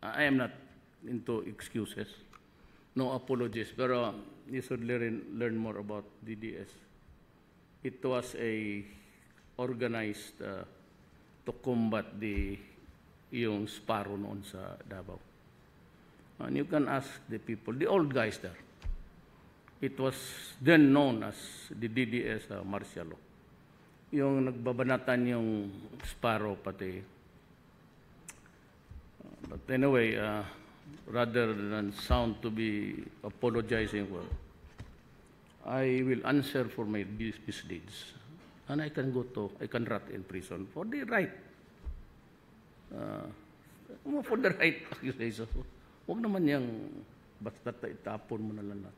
I am not into excuses, no apologies, pero you should learn more about DDS. It was a organized to combat yung Sparrow noon sa Davao. And you can ask the people, the old guys there. It was then known as the DDS martial law. Yung nagbabanatan yung Sparrow pati. But anyway, rather than sound to be apologizing for, I will answer for my misdeeds. And I can rot in prison for the right. For the right accusation. Huwag naman yung basta itapon mo na lang.